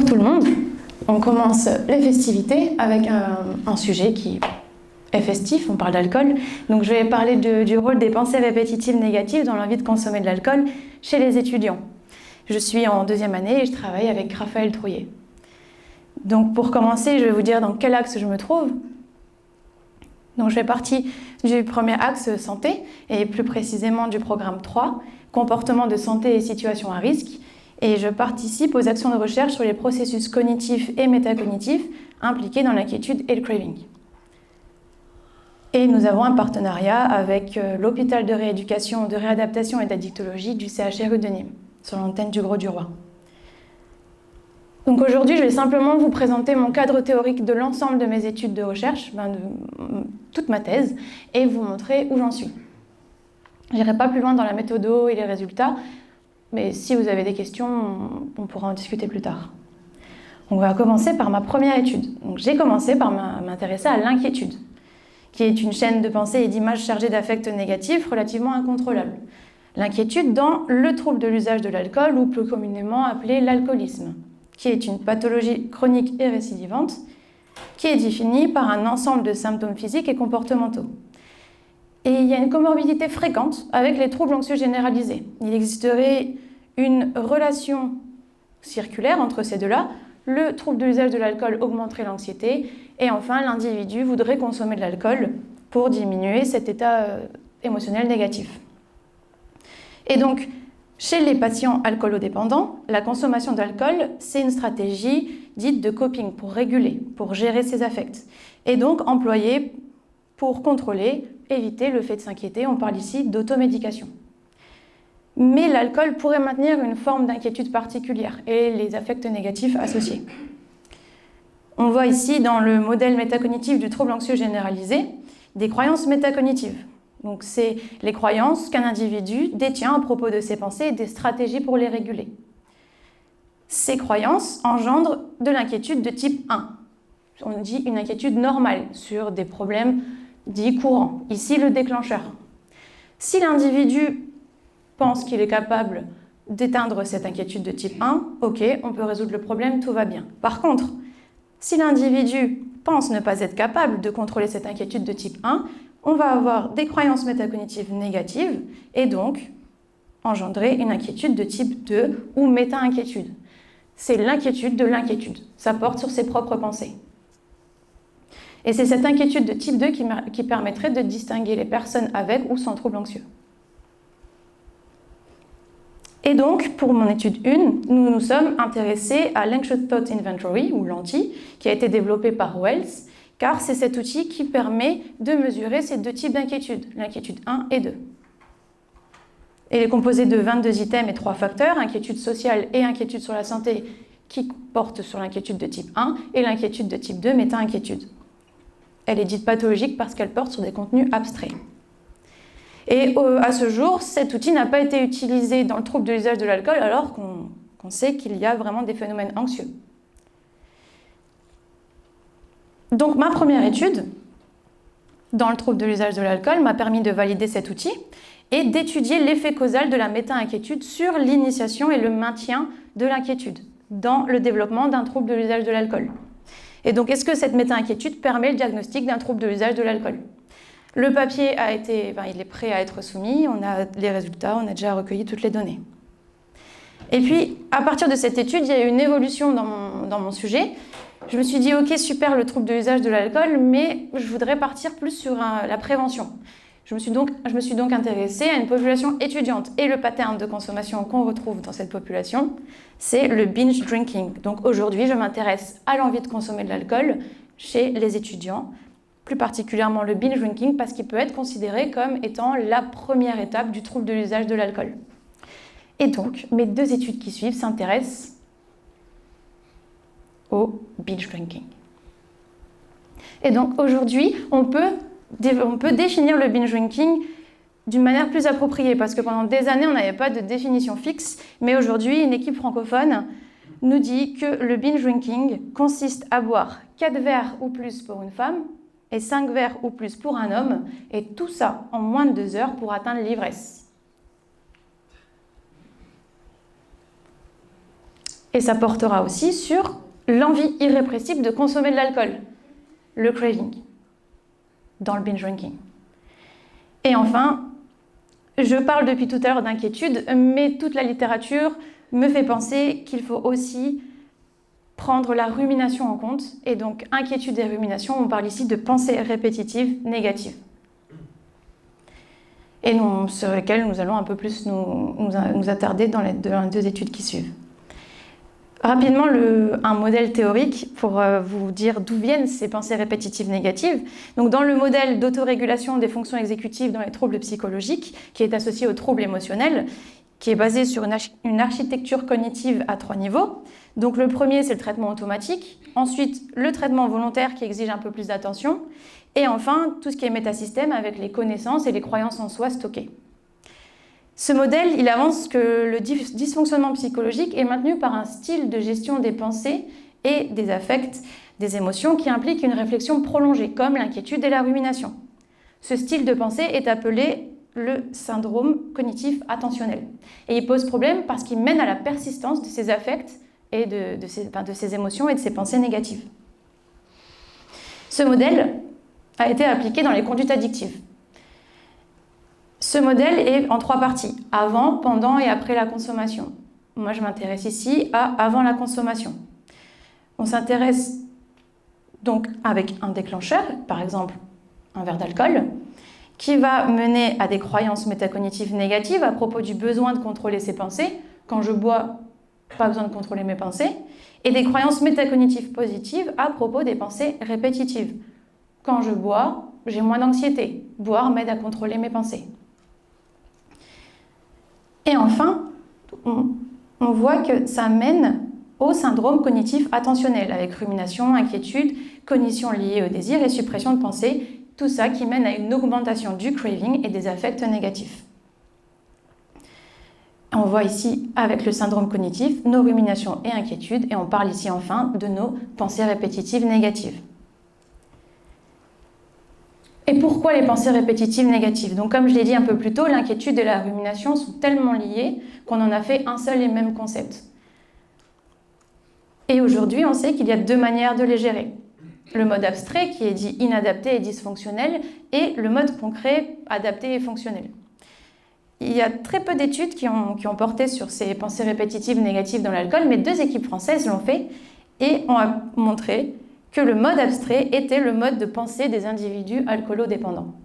Bonjour tout le monde, on commence les festivités avec un sujet qui est festif, on parle d'alcool. Donc je vais parler du rôle des pensées répétitives négatives dans l'envie de consommer de l'alcool chez les étudiants. Je suis en deuxième année et je travaille avec Raphaël Trouillet. Donc pour commencer, je vais vous dire dans quel axe je me trouve. Donc je fais partie du premier axe santé et plus précisément du programme 3, comportement de santé et situations à risque. Et je participe aux actions de recherche sur les processus cognitifs et métacognitifs impliqués dans l'inquiétude et le craving. Et nous avons un partenariat avec l'hôpital de rééducation, de réadaptation et d'addictologie du CHRU de Nîmes, sur l'antenne du Grau-du-Roi. Donc aujourd'hui, je vais simplement vous présenter mon cadre théorique de l'ensemble de mes études de recherche, de toute ma thèse, et vous montrer où j'en suis. Je n'irai pas plus loin dans la méthodo et les résultats, mais si vous avez des questions, on pourra en discuter plus tard. On va commencer par ma première étude. J'ai commencé par m'intéresser à l'inquiétude, qui est une chaîne de pensée et d'images chargées d'affects négatifs relativement incontrôlables. L'inquiétude dans le trouble de l'usage de l'alcool, ou plus communément appelé l'alcoolisme, qui est une pathologie chronique et récidivante, qui est définie par un ensemble de symptômes physiques et comportementaux. Et il y a une comorbidité fréquente avec les troubles anxieux généralisés. Il existerait une relation circulaire entre ces deux-là. Le trouble de l'usage de l'alcool augmenterait l'anxiété, et enfin l'individu voudrait consommer de l'alcool pour diminuer cet état émotionnel négatif. Et donc, chez les patients alcoolodépendants, la consommation d'alcool, c'est une stratégie dite de coping, pour réguler, pour gérer ses affects, et donc employée pour contrôler, éviter le fait de s'inquiéter. On parle ici d'automédication. Mais l'alcool pourrait maintenir une forme d'inquiétude particulière et les affects négatifs associés. On voit ici dans le modèle métacognitif du trouble anxieux généralisé des croyances métacognitives. Donc c'est les croyances qu'un individu détient à propos de ses pensées et des stratégies pour les réguler. Ces croyances engendrent de l'inquiétude de type 1. On dit une inquiétude normale sur des problèmes dits courants. Ici, le déclencheur. Si l'individu pense qu'il est capable d'éteindre cette inquiétude de type 1, ok, on peut résoudre le problème, tout va bien. Par contre, si l'individu pense ne pas être capable de contrôler cette inquiétude de type 1, on va avoir des croyances métacognitives négatives et donc engendrer une inquiétude de type 2 ou méta-inquiétude. C'est l'inquiétude de l'inquiétude. Ça porte sur ses propres pensées. Et c'est cette inquiétude de type 2 qui permettrait de distinguer les personnes avec ou sans trouble anxieux. Et donc, pour mon étude 1, nous nous sommes intéressés à l'Anxious Thought Inventory, ou l'ANTI, qui a été développé par Wells, car c'est cet outil qui permet de mesurer ces deux types d'inquiétude, l'inquiétude 1 et 2. Il est composé de 22 items et 3 facteurs, inquiétude sociale et inquiétude sur la santé, qui portent sur l'inquiétude de type 1, et l'inquiétude de type 2, méta-inquiétude. Elle est dite pathologique parce qu'elle porte sur des contenus abstraits. Et à ce jour, cet outil n'a pas été utilisé dans le trouble de l'usage de l'alcool, alors qu'on sait qu'il y a vraiment des phénomènes anxieux. Donc ma première étude dans le trouble de l'usage de l'alcool m'a permis de valider cet outil et d'étudier l'effet causal de la méta-inquiétude sur l'initiation et le maintien de l'inquiétude dans le développement d'un trouble de l'usage de l'alcool. Et donc, est-ce que cette méta-inquiétude permet le diagnostic d'un trouble de l'usage de l'alcool ? Le papier il est prêt à être soumis, on a les résultats, on a déjà recueilli toutes les données. Et puis, à partir de cette étude, il y a eu une évolution dans mon sujet. Je me suis dit, ok, super, le trouble de l'usage de l'alcool, mais je voudrais partir plus sur la prévention. Je me suis donc intéressée à une population étudiante, et le pattern de consommation qu'on retrouve dans cette population, c'est le binge drinking. Donc aujourd'hui, je m'intéresse à l'envie de consommer de l'alcool chez les étudiants, plus particulièrement le binge drinking, parce qu'il peut être considéré comme étant la première étape du trouble de l'usage de l'alcool. Et donc, mes deux études qui suivent s'intéressent au binge drinking. Et donc aujourd'hui, on peut définir le binge drinking d'une manière plus appropriée, parce que pendant des années, on n'avait pas de définition fixe, mais aujourd'hui, une équipe francophone nous dit que le binge drinking consiste à boire 4 verres ou plus pour une femme et 5 verres ou plus pour un homme, et tout ça en moins de 2 heures pour atteindre l'ivresse. Et ça portera aussi sur l'envie irrépressible de consommer de l'alcool, le craving, dans le binge drinking. Et enfin, je parle depuis tout à l'heure d'inquiétude, mais toute la littérature me fait penser qu'il faut aussi prendre la rumination en compte. Et donc, inquiétude et rumination, on parle ici de pensées répétitives négatives. Et sur lesquelles nous allons un peu plus nous attarder dans les deux études qui suivent. Rapidement, un modèle théorique pour vous dire d'où viennent ces pensées répétitives négatives. Donc, dans le modèle d'autorégulation des fonctions exécutives dans les troubles psychologiques, qui est associé aux troubles émotionnels, qui est basé sur une architecture cognitive à 3 niveaux. Donc, le premier, c'est le traitement automatique. Ensuite, le traitement volontaire qui exige un peu plus d'attention. Et enfin, tout ce qui est métasystème avec les connaissances et les croyances en soi stockées. Ce modèle, il avance que le dysfonctionnement psychologique est maintenu par un style de gestion des pensées et des affects, des émotions qui implique une réflexion prolongée, comme l'inquiétude et la rumination. Ce style de pensée est appelé le syndrome cognitif attentionnel. Et il pose problème parce qu'il mène à la persistance de ces affects et de ces émotions et de ces pensées négatives. Ce modèle a été appliqué dans les conduites addictives. Ce modèle est en 3 parties, avant, pendant et après la consommation. Moi, je m'intéresse ici à avant la consommation. On s'intéresse donc avec un déclencheur, par exemple un verre d'alcool, qui va mener à des croyances métacognitives négatives à propos du besoin de contrôler ses pensées. Quand je bois, pas besoin de contrôler mes pensées. Et des croyances métacognitives positives à propos des pensées répétitives. Quand je bois, j'ai moins d'anxiété. Boire m'aide à contrôler mes pensées. Et enfin, on voit que ça mène au syndrome cognitif attentionnel, avec rumination, inquiétude, cognition liée au désir et suppression de pensée, tout ça qui mène à une augmentation du craving et des affects négatifs. On voit ici, avec le syndrome cognitif, nos ruminations et inquiétudes, et on parle ici enfin de nos pensées répétitives négatives. Et pourquoi les pensées répétitives négatives? Donc, comme je l'ai dit un peu plus tôt, l'inquiétude et la rumination sont tellement liées qu'on en a fait un seul et même concept. Et aujourd'hui, on sait qu'il y a 2 manières de les gérer. Le mode abstrait, qui est dit inadapté et dysfonctionnel, et le mode concret, adapté et fonctionnel. Il y a très peu d'études qui ont porté sur ces pensées répétitives négatives dans l'alcool, mais 2 équipes françaises l'ont fait et ont montré que le mode abstrait était le mode de pensée des individus alcoolodépendants.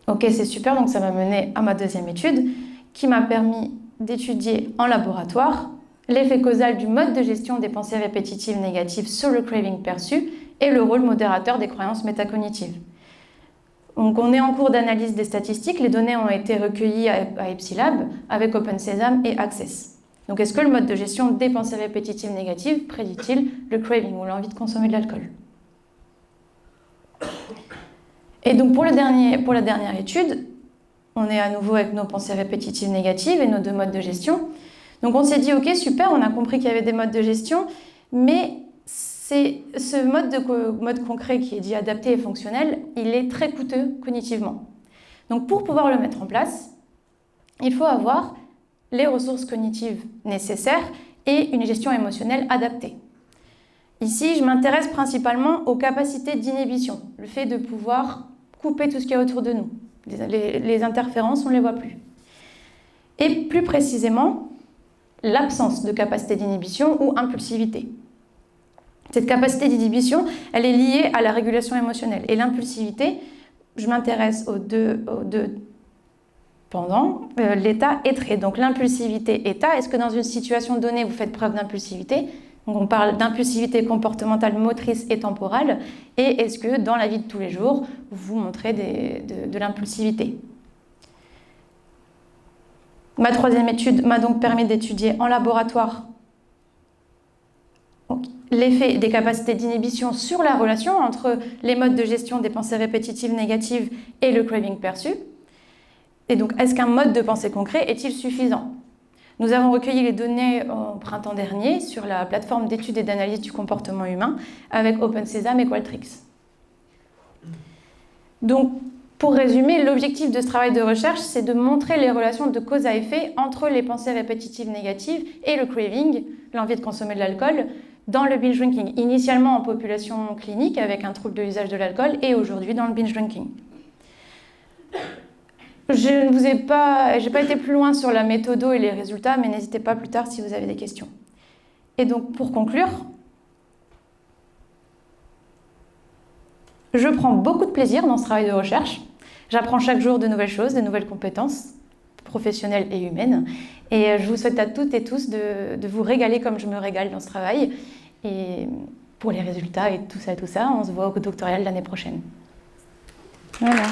Ok, c'est super, donc ça m'a mené à ma 2e étude qui m'a permis d'étudier en laboratoire l'effet causal du mode de gestion des pensées répétitives négatives sur le craving perçu et le rôle modérateur des croyances métacognitives. Donc on est en cours d'analyse des statistiques, les données ont été recueillies à EpsiLab avec OpenSesame et Access. Donc, est-ce que le mode de gestion des pensées répétitives négatives prédit-il le craving ou l'envie de consommer de l'alcool? Et donc, pour la dernière étude, on est à nouveau avec nos pensées répétitives négatives et nos 2 modes de gestion. Donc, on s'est dit, ok, super, on a compris qu'il y avait des modes de gestion, mais c'est ce mode concret qui est dit adapté et fonctionnel, il est très coûteux cognitivement. Donc, pour pouvoir le mettre en place, il faut avoir les ressources cognitives nécessaires et une gestion émotionnelle adaptée. Ici, je m'intéresse principalement aux capacités d'inhibition, le fait de pouvoir couper tout ce qu'il y a autour de nous. Les interférences, on ne les voit plus. Et plus précisément, l'absence de capacité d'inhibition ou impulsivité. Cette capacité d'inhibition, elle est liée à la régulation émotionnelle. Et l'impulsivité, je m'intéresse aux deux pendant l'état et trait. Donc l'impulsivité état, est-ce que dans une situation donnée vous faites preuve d'impulsivité? Donc on parle d'impulsivité comportementale, motrice et temporale. Et est-ce que dans la vie de tous les jours vous montrez de l'impulsivité? Ma 3e étude m'a donc permis d'étudier en laboratoire l'effet des capacités d'inhibition sur la relation entre les modes de gestion des pensées répétitives négatives et le craving perçu. Et donc, est-ce qu'un mode de pensée concret est-il suffisant? Nous avons recueilli les données au printemps dernier sur la plateforme d'études et d'analyse du comportement humain avec OpenSesame et Qualtrics. Donc, Pour résumer, l'objectif de ce travail de recherche, c'est de montrer les relations de cause à effet entre les pensées répétitives négatives et le craving, l'envie de consommer de l'alcool, dans le binge drinking, initialement en population clinique avec un trouble de l'usage de l'alcool et aujourd'hui dans le binge drinking. Je n'ai pas été plus loin sur la méthode et les résultats, mais n'hésitez pas plus tard si vous avez des questions. Et donc, pour conclure, je prends beaucoup de plaisir dans ce travail de recherche. J'apprends chaque jour de nouvelles choses, de nouvelles compétences professionnelles et humaines. Et je vous souhaite à toutes et tous de vous régaler comme je me régale dans ce travail. Et pour les résultats et tout ça, on se voit au doctoral l'année prochaine. Voilà.